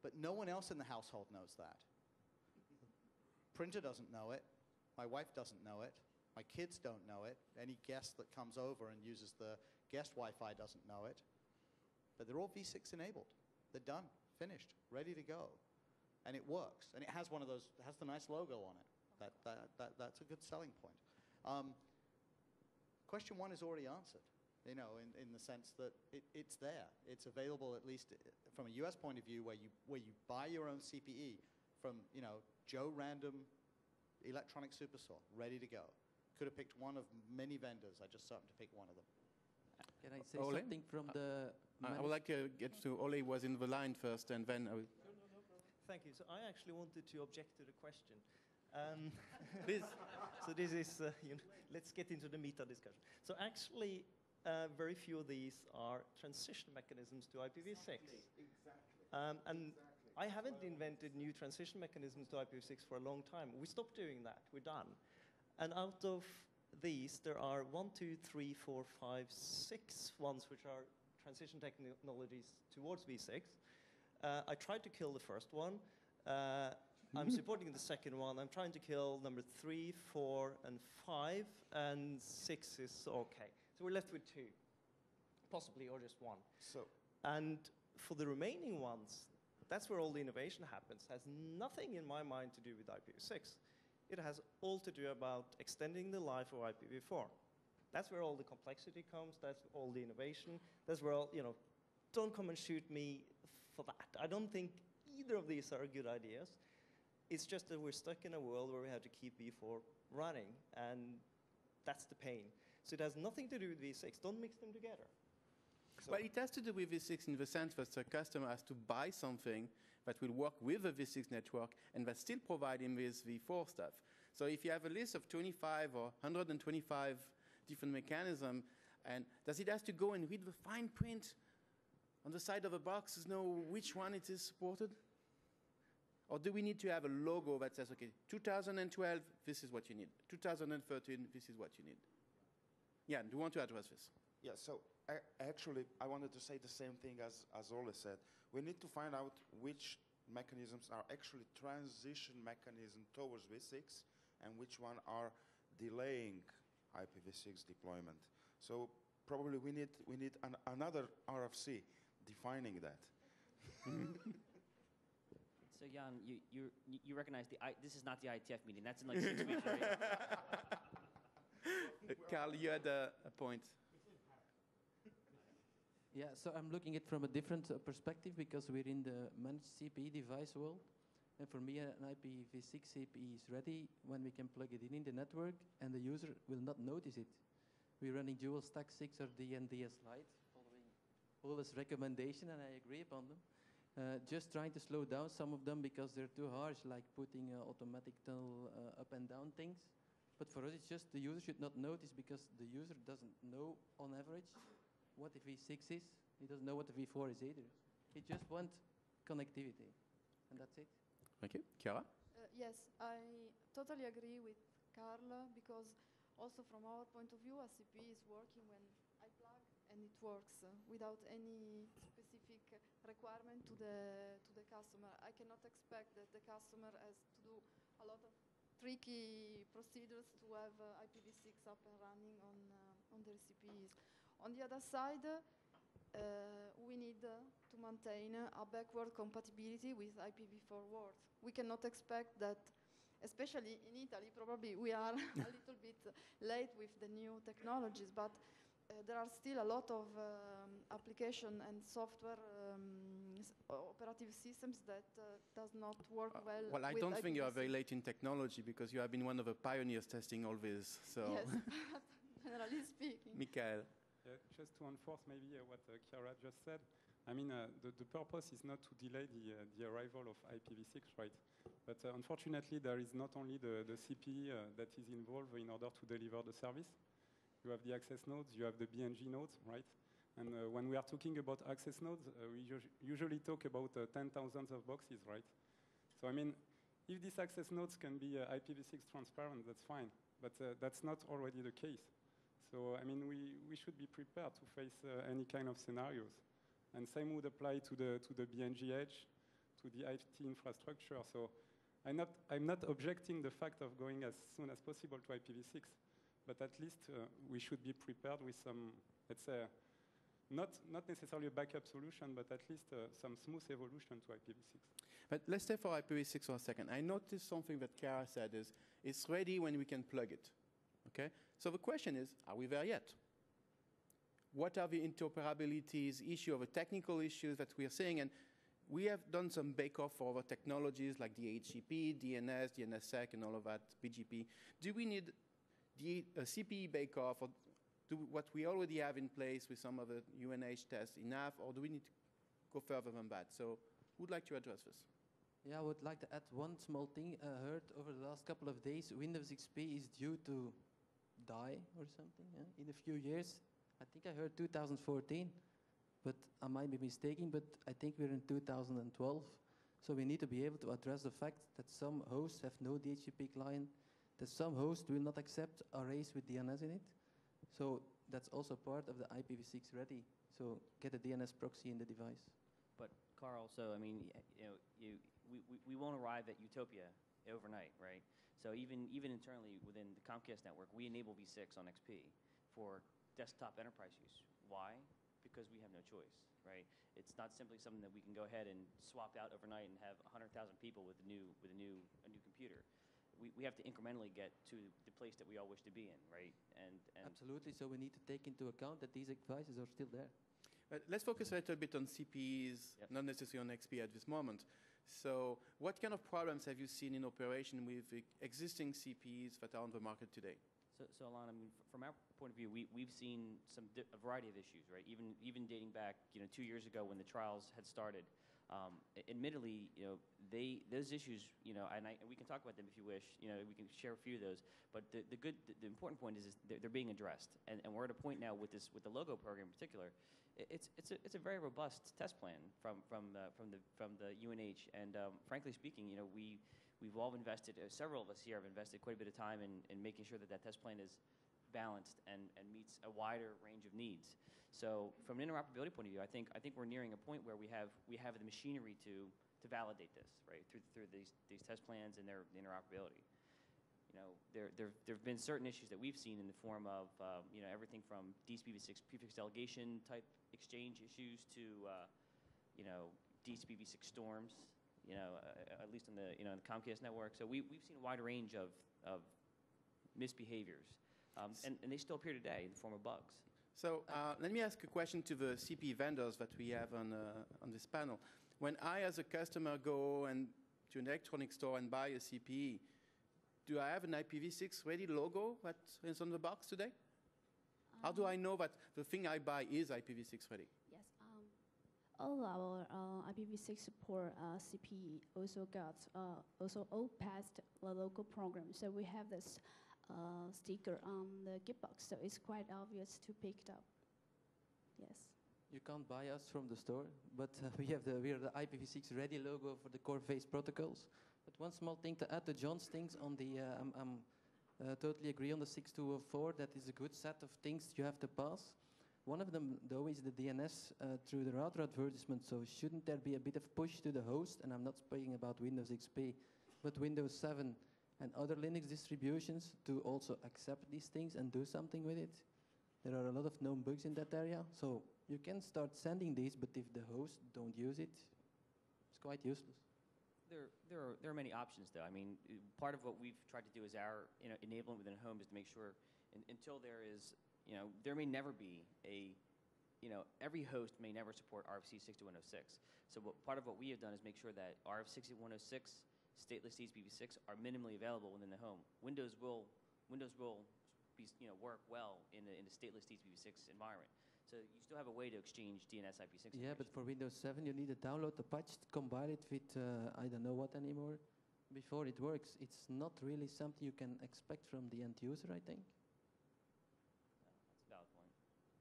But no one else in the household knows that. Printer doesn't know it. My wife doesn't know it. My kids don't know it. Any guest that comes over and uses the guest Wi-Fi doesn't know it. But they're all V6 enabled. They're done, finished, ready to go. And it works. And it has one of those, it has the nice logo on it. That's a good selling point. Question one is already answered, you know, in the sense that it's there. It's available, at least from a US point of view, where you buy your own CPE from, you know, Joe Random Electronic Superstore, ready to go. Could have picked one of many vendors. I just happened to pick one of them. Can I say something from the... I would like to get to Ole was in the line first, and then I will... No. Thank you. So I actually wanted to object to the question. Please. So this is, you know, let's get into the meta discussion. So actually, very few of these are transition mechanisms to IPv6. Exactly. And I haven't invented new transition mechanisms to IPv6 for a long time. We stopped doing that. We're done. And out of these, there are 1, 2, 3, 4, 5, 6 ones which are transition technologies towards V6. I tried to kill the first one. I'm supporting the second one. I'm trying to kill number 3, 4, and 5, and 6 is okay. So we're left with 2, possibly, or just 1. And for the remaining ones, that's where all the innovation happens. It has nothing in my mind to do with IPv6. It has all to do about extending the life of IPv4. That's where all the complexity comes. That's all the innovation. That's where all, you know, don't come and shoot me for that. I don't think either of these are good ideas. It's just that we're stuck in a world where we have to keep V4 running, and that's the pain. So it has nothing to do with V6. Don't mix them together. So well, it has to do with V6 in the sense that the customer has to buy something that will work with a V6 network and that still provide him with V4 stuff. So if you have a list of 25 or 125 different mechanisms, and does it have to go and read the fine print on the side of a box to know which one it is supported? Or do we need to have a logo that says, okay, 2012, this is what you need. 2013, this is what you need. Yeah, do you want to address this? Yeah, so actually, I wanted to say the same thing as Ole said. We need to find out which mechanisms are actually transition mechanisms towards V6 and which one are delaying IPv6 deployment. So probably we need another RFC defining that. So Jan, you recognize this is not the IETF meeting. That's in like 6 weeks, right? Carl, you had a point. Yeah, so I'm looking at it from a different perspective because we're in the managed CPE device world. And for me, an IPv6 CPE is ready when we can plug it in the network and the user will not notice it. We're running dual stack 6RD and DS Lite, following Ole's recommendation, and I agree upon them. Just trying to slow down some of them because they're too harsh, like putting automatic tunnel up and down things. But for us, it's just the user should not notice because the user doesn't know, on average, what the V6 is. He doesn't know what the V4 is either. He just wants connectivity, and that's it. Thank you. Chiara? Yes, I totally agree with Carl because also from our point of view, a CPE is working when I plug and it works without any specific requirement to the customer. I cannot expect that the customer has to do a lot of tricky procedures to have IPv6 up and running on their CPEs. On the other side, we need to maintain a backward compatibility with IPv4 world. We cannot expect that, especially in Italy, probably we are a little bit late with the new technologies, but there are still a lot of application and software operative systems that does not work well. Well, I don't think you are very late in technology because you have been one of the pioneers testing all this. So. Yes, but generally speaking. Michael. Just to enforce maybe what Chiara just said, I mean, the purpose is not to delay the arrival of IPv6, right? But unfortunately, there is not only the CPE that is involved in order to deliver the service. You have the access nodes, you have the BNG nodes, right? And when we are talking about access nodes, we usually talk about 10,000 of boxes, right? So I mean, if these access nodes can be IPv6 transparent, that's fine. But that's not already the case. So, I mean, we should be prepared to face any kind of scenarios. And same would apply to the BNG edge, to the IT infrastructure. So I'm not objecting the fact of going as soon as possible to IPv6, but at least we should be prepared with some, let's say, not necessarily a backup solution, but at least some smooth evolution to IPv6. But let's stay for IPv6 for a second. I noticed something that Chiara said is, it's ready when we can plug it, okay? So the question is, are we there yet? What are the interoperabilities, issue of the technical issues that we are seeing? And we have done some bake-off for other technologies like DHCP, DNS, DNSSEC, and all of that, BGP. Do we need the CPE bake-off, or do what we already have in place with some of the UNH tests enough, or do we need to go further than that? So who would like to address this? Yeah, I would like to add one small thing. I heard over the last couple of days, Windows XP is due to die or something in a few years. I think I heard 2014, but I might be mistaken, but I think we're in 2012. So we need to be able to address the fact that some hosts have no DHCP client, that some hosts will not accept arrays with DNS in it. So that's also part of the IPv6 ready. So get a DNS proxy in the device. But Carl, so I mean, we won't arrive at utopia overnight, right? So even internally within the COMCAST network, we enable v6 on XP for desktop enterprise use. Why? Because we have no choice, right? It's not simply something that we can go ahead and swap out overnight and have 100,000 people with a new computer. We have to incrementally get to the place that we all wish to be in, right? And absolutely. So we need to take into account that these devices are still there. Let's focus a little bit on CPEs, not necessarily on XP at this moment. So what kind of problems have you seen in operation with the existing CPEs that are on the market today? So Alain, I mean, from our point of view, we've seen a variety of issues, right? Even dating back, 2 years ago when the trials had started. Admittedly, those issues, and we can talk about them if you wish. We can share a few of those. But the important point is they're being addressed, and we're at a point now with the logo program in particular. It's a very robust test plan from the UNH, and frankly speaking, we've all invested. Several of us here have invested quite a bit of time in making sure that test plan is balanced and meets a wider range of needs. So from an interoperability point of view, I think we're nearing a point where we have the machinery to validate this, right, through these test plans and their interoperability. There have been certain issues that we've seen in the form of everything from DHCP-v6 prefix delegation type exchange issues to DHCP-v6 storms, at least in the the COMCAST network. So we've seen a wide range of misbehaviors, and they still appear today in the form of bugs. So let me ask a question to the CPE vendors that we have on this panel. When I, as a customer, go to an electronics store and buy a CPE, do I have an IPv6 ready logo that is on the box today? How do I know that the thing I buy is IPv6 ready? Yes, all our IPv6 support CPE also got all passed the local program. So we have this sticker on the gift box, so it's quite obvious to pick it up. Yes. You can't buy us from the store, but we are the IPv6 ready logo for the core-based protocols. But one small thing to add to John's things on the, I'm totally agree on the 6204. That is a good set of things you have to pass. One of them, though, is the DNS through the router advertisement. So shouldn't there be a bit of push to the host? And I'm not speaking about Windows XP, but Windows 7 and other Linux distributions to also accept these things and do something with it. There are a lot of known bugs in that area. So you can start sending these, but if the host don't use it, it's quite useless. There are many options, though. I mean, part of what we've tried to do is our enablement within a home is to make sure until there is, there may never be every host may never support RFC 6106. So part of what we have done is make sure that RF 6106 stateless DHCP-v6 are minimally available within the home. Windows will be, work well in the stateless DHCP-v6 environment. So you still have a way to exchange DNS IP6. Yeah, but for Windows 7 you need to download the patch, combine it with I don't know what anymore before it works. It's not really something you can expect from the end user, I think. That's a valid point.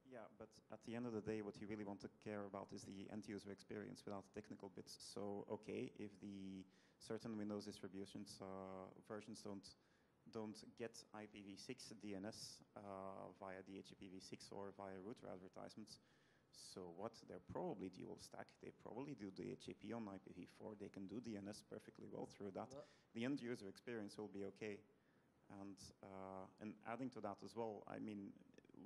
Yeah, but at the end of the day, what you really want to care about is the end user experience without technical bits. So, okay, if the certain Windows distributions versions don't get IPv6 DNS via DHCP-v6 or via router advertisements, So what? They're probably dual stack. They probably do the HAP on IPv4. They can do DNS perfectly well through that. The end user experience will be okay. And adding to that as well, I mean,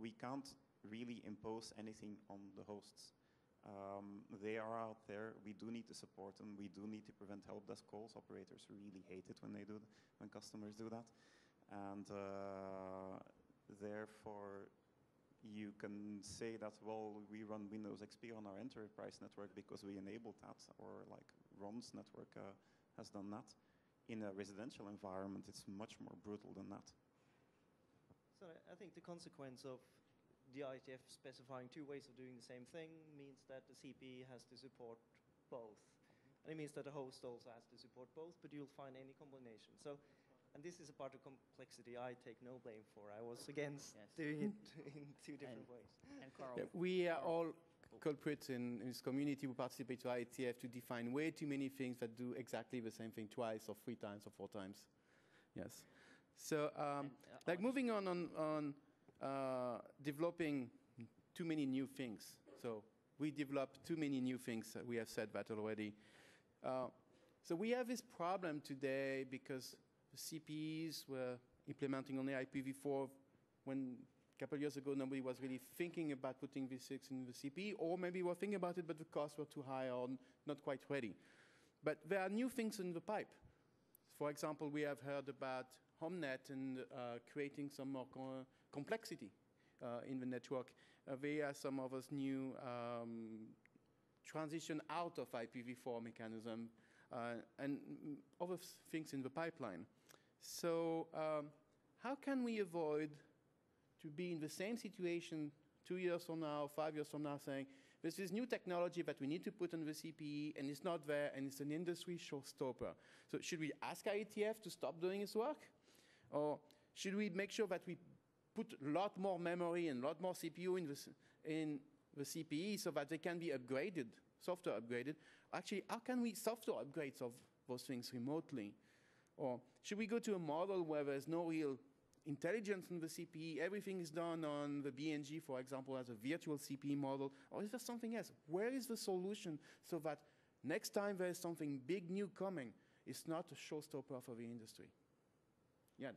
we can't really impose anything on the hosts. They are out there. We do need to support them. We do need to prevent help desk calls. Operators really hate it when when customers do that. And therefore, you can say that, well, we run Windows XP on our enterprise network because we enabled that, or like Ron's network has done that. In a residential environment, it's much more brutal than that. So I think the consequence of the IETF specifying two ways of doing the same thing means that the CPE has to support both. And it means that the host also has to support both, but you'll find any combination. So, and this is a part of complexity I take no blame for. I was against doing it in two different ways. And Carl, we are all culprits in this community who participate to IETF to define way too many things that do exactly the same thing twice or 3 times or 4 times. Yes. So, like moving on developing too many new things. So we develop too many new things. We have said that already. So we have this problem today because the CPEs were implementing only IPv4 when a couple of years ago nobody was really thinking about putting V6 in the CPE, or maybe were thinking about it but the costs were too high or not quite ready. But there are new things in the pipe. For example, we have heard about HomeNet and creating some more complexity in the network via some of us new transition out of IPv4 mechanism and other things in the pipeline. So how can we avoid to be in the same situation 2 years from now, 5 years from now, saying this is new technology that we need to put on the CPE and it's not there and it's an industry showstopper. So should we ask IETF to stop doing its work? Or should we make sure that we put a lot more memory and a lot more CPU in the CPE so that they can be upgraded, software upgraded? Actually, how can we software upgrades of those things remotely? Or should we go to a model where there's no real intelligence in the CPE, everything is done on the BNG, for example, as a virtual CPE model, or is there something else? Where is the solution so that next time there's something big new coming, it's not a showstopper for the industry? Yeah.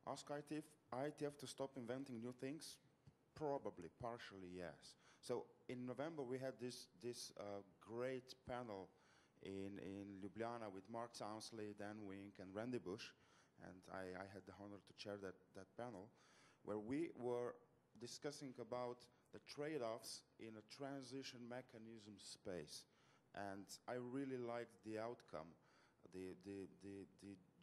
Ask IETF to stop inventing new things? Probably, partially, yes. So in November, we had this great panel in Ljubljana with Mark Townsley, Dan Wink, and Randy Bush. And I had the honor to chair that panel, where we were discussing about the trade-offs in a transition mechanism space. And I really liked the outcome, the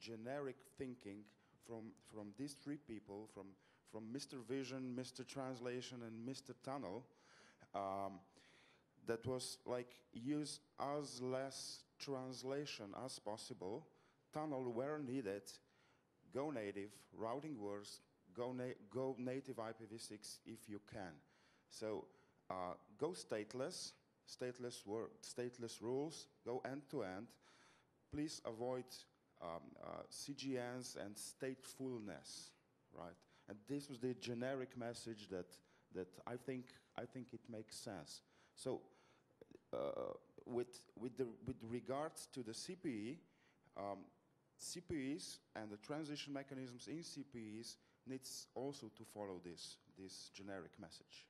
generic thinking from these 3 people, from Mr. Vision, Mr. Translation, and Mr. Tunnel, that was like use as less translation as possible, tunnel where needed, go native, routing words, go native IPv6 if you can. So go stateless, stateless rules, go end-to-end. Please avoid CGNs and statefulness, right? And this was the generic message that I think it makes sense. So with regards to the CPE, CPEs and the transition mechanisms in CPEs needs also to follow this generic message.